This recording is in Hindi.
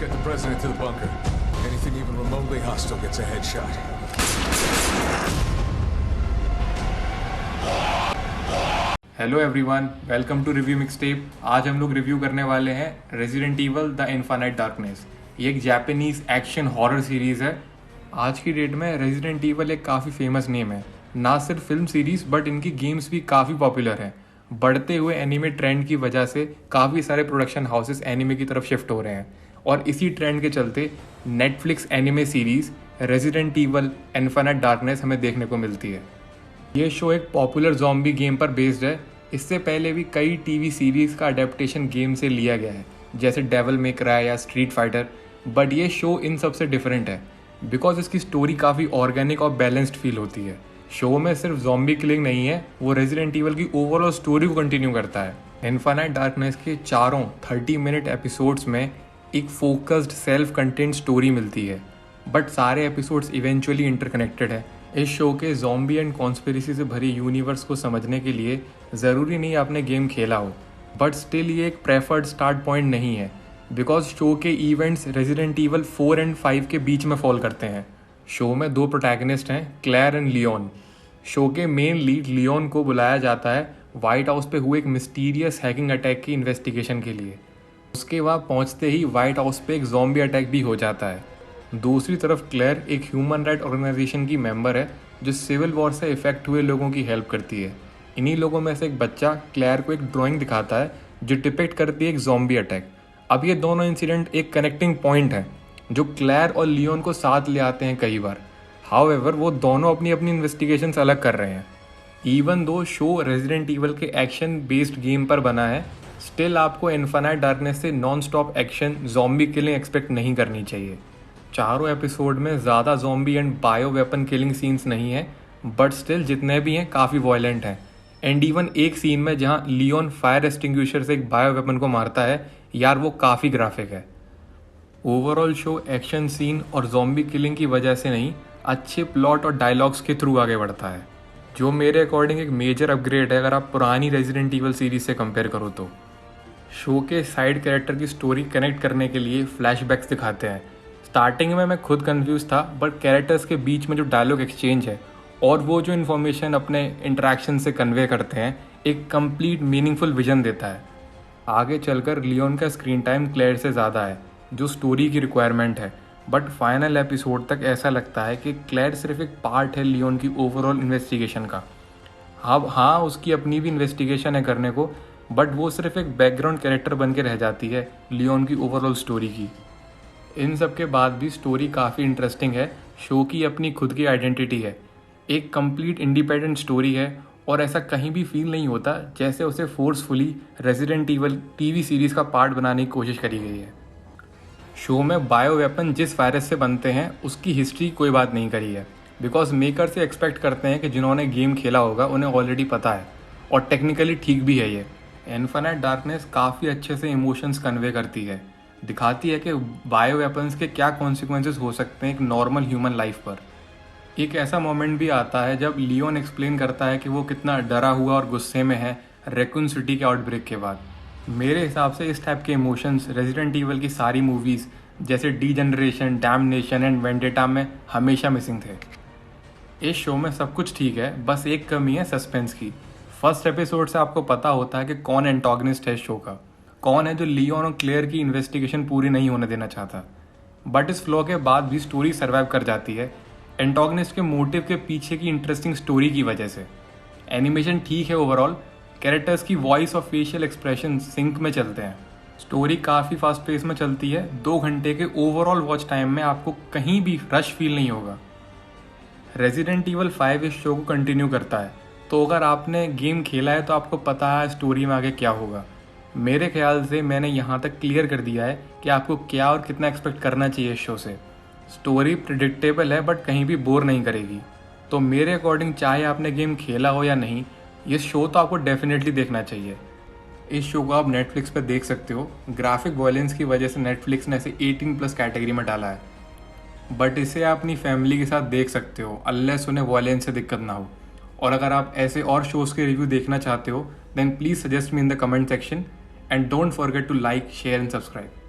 get the president to the bunker. Anything even remotely hostile gets a headshot. Hello everyone, welcome to Review Mixtape. आज हम लोग रिव्यू करने वाले हैं Resident Evil the Infinite Darkness. ये एक जापानीज एक्शन हॉरर सीरीज़ है। आज की डेट में रेजिडेंट इवल एक काफ़ी फेमस नेम है, ना सिर्फ फिल्म सीरीज़ बट इनकी गेम्स भी काफ़ी पॉपुलर हैं। बढ़ते हुए एनिमे ट्रेंड की वजह से काफ़ी सारे प्रोडक्शन हाउसेस एनिमे की तरफ शिफ्ट हो रहे हैं और इसी ट्रेंड के चलते Netflix anime series resident evil infinite darkness हमें देखने को मिलती है। ये शो एक पॉपुलर ज़ॉम्बी गेम पर बेस्ड है। इससे पहले भी कई टीवी सीरीज़ का अडेप्टेशन गेम से लिया गया है, जैसे डेविल मे क्राई या स्ट्रीट फाइटर, बट ये शो इन सब से डिफरेंट है बिकॉज इसकी स्टोरी काफ़ी ऑर्गेनिक और बैलेंस्ड फील होती है। शो में सिर्फ ज़ॉम्बी किलिंग नहीं है, वो रेजिडेंट इवल की ओवरऑल स्टोरी को कंटिन्यू करता है। इनफाइनाइट डार्कनेस के चारों 30 मिनट एपिसोड्स में एक फोकस्ड सेल्फ कंटेंट स्टोरी मिलती है, बट सारे एपिसोड्स इवेंचुअली इंटरकनेक्टेड है। इस शो के ज़ॉम्बी एंड कॉन्स्पिरेसी से भरी यूनिवर्स को समझने के लिए ज़रूरी नहीं आपने गेम खेला हो, बट स्टिल ये एक प्रेफर्ड स्टार्ट पॉइंट नहीं है बिकॉज शो के इवेंट्स रेजिडेंट इवल 4 और 5 के बीच में फॉल करते हैं। शो में 2 प्रोटैगनिस्ट हैं, क्लेयर एंड लियोन। शो के मेन लीड लियोन को बुलाया जाता है वाइट हाउस पे हुए एक मिस्टीरियस हैकिंग अटैक की इन्वेस्टिगेशन के लिए। उसके वहाँ पहुँचते ही वाइट हाउस पे एक ज़ॉम्बी अटैक भी हो जाता है। दूसरी तरफ क्लेयर एक ह्यूमन राइट ऑर्गेनाइजेशन की मेंबर है जो सिविल वॉर से इफेक्ट हुए लोगों की हेल्प करती है। इन्हीं लोगों में से एक बच्चा क्लेयर को एक ड्राइंग दिखाता है जो डिपिक्ट करती है एक ज़ॉम्बी अटैक। अब ये दोनों इंसिडेंट एक कनेक्टिंग पॉइंट है जो क्लेयर और लियोन को साथ ले आते हैं कई बार। हाउएवर वो दोनों अपनी अपनी इन्वेस्टिगेशंस अलग कर रहे हैं। Even though show resident evil के एक्शन बेस्ड गेम पर बना है, स्टिल आपको इनफाइनाइट डार्कनेस से non stop action zombie killing expect नहीं करनी चाहिए। चारों एपिसोड में ज़्यादा zombie and bio weapon killing scenes नहीं है, बट स्टिल जितने भी हैं काफ़ी वॉयलेंट हैं। एंड इवन एक सीन में जहाँ लियोन फायर एक्सटिंग्विशर से एक बायो वेपन को मारता है, यार वो काफ़ी ग्राफिक है। ओवरऑल शो एक्शन सीन और ज़ॉम्बी किलिंग की वजह से नहीं, अच्छे प्लॉट और डायलॉग्स के थ्रू आगे बढ़ता है, जो मेरे अकॉर्डिंग एक मेजर अपग्रेड है अगर आप पुरानी रेजिडेंट इवल सीरीज से कंपेयर करो तो। शो के साइड कैरेक्टर की स्टोरी कनेक्ट करने के लिए फ्लैशबैक्स दिखाते हैं। स्टार्टिंग में मैं खुद कंफ्यूज था, बट कैरेक्टर्स के बीच में जो डायलॉग एक्सचेंज है और वो जो इन्फॉर्मेशन अपने इंटरेक्शन से कन्वे करते हैं, एक कंप्लीट मीनिंगफुल विजन देता है। आगे चलकर लियोन का स्क्रीन टाइम क्लेयर से ज़्यादा है, जो स्टोरी की रिक्वायरमेंट है, बट फाइनल एपिसोड तक ऐसा लगता है कि क्लेयर सिर्फ एक पार्ट है लियोन की ओवरऑल इन्वेस्टिगेशन का। अब हाँ, उसकी अपनी भी इन्वेस्टिगेशन है करने को, बट वो सिर्फ एक बैकग्राउंड कैरेक्टर बन के रह जाती है लियोन की ओवरऑल स्टोरी की। इन सब के बाद भी स्टोरी काफ़ी इंटरेस्टिंग है। शो की अपनी खुद की आइडेंटिटी है, एक कंप्लीट इंडिपेंडेंट स्टोरी है और ऐसा कहीं भी फील नहीं होता जैसे उसे forcefully resident evil TV series का पार्ट बनाने की कोशिश करी गई है। शो में बायो वेपन जिस वायरस से बनते हैं उसकी हिस्ट्री कोई बात नहीं करी है बिकॉज मेकर से एक्सपेक्ट करते हैं कि जिन्होंने गेम खेला होगा उन्हें ऑलरेडी पता है और टेक्निकली ठीक भी है। ये इनफाइनाइट डार्कनेस काफ़ी अच्छे से इमोशंस कन्वे करती है, दिखाती है कि बायो वेपन्स के क्या कॉन्सिक्वेंसेस हो सकते हैं एक नॉर्मल ह्यूमन लाइफ पर। एक ऐसा मोमेंट भी आता है जब लियोन एक्सप्लेन करता है कि वो कितना डरा हुआ और गुस्से में है रैकून सिटी के आउटब्रेक के बाद। मेरे हिसाब से इस टाइप के इमोशंस रेजिडेंट इवल की सारी मूवीज़ जैसे डीजनरेशन, डैमनेशन एंड वेंडेटा में हमेशा मिसिंग थे। इस शो में सब कुछ ठीक है, बस एक कमी है सस्पेंस की। फर्स्ट एपिसोड से आपको पता होता है कि कौन एंटागनिस्ट है शो का, कौन है जो लियोन और क्लेयर की इन्वेस्टिगेशन पूरी नहीं होने देना चाहता। बट इस फ्लॉ के बाद भी स्टोरी सर्वाइव कर जाती है एंटागनिस्ट के मोटिव के पीछे की इंटरेस्टिंग स्टोरी की वजह से। एनिमेशन ठीक है ओवरऑल, कैरेक्टर्स की वॉइस और फेशियल एक्सप्रेशन सिंक में चलते हैं, स्टोरी काफ़ी फास्ट पेस में चलती है। 2 घंटे के ओवरऑल वॉच टाइम में आपको कहीं भी रश फील नहीं होगा। रेजिडेंट इवल 5 इस शो को कंटिन्यू करता है, तो अगर आपने गेम खेला है तो आपको पता है स्टोरी में आगे क्या होगा। मेरे ख्याल से मैंने यहाँ तक क्लियर कर दिया है कि आपको क्या और कितना एक्सपेक्ट करना चाहिए इस शो से। स्टोरी प्रिडिक्टेबल है बट कहीं भी बोर नहीं करेगी। तो मेरे अकॉर्डिंग चाहे आपने गेम खेला हो या नहीं, ये शो तो आपको डेफिनेटली देखना चाहिए। इस शो को आप नेटफ्लिक्स पर देख सकते हो। ग्राफिक वायलेंस की वजह से नेटफ्लिक्स ने इसे 18+ कैटेगरी में डाला है, बट इसे आप अपनी फैमिली के साथ देख सकते हो अनलेस उन्हें वायलेंस से दिक्कत ना हो। और अगर आप ऐसे और शोज़ के रिव्यू देखना चाहते हो then please suggest me in the comment section and don't forget to like, share and subscribe.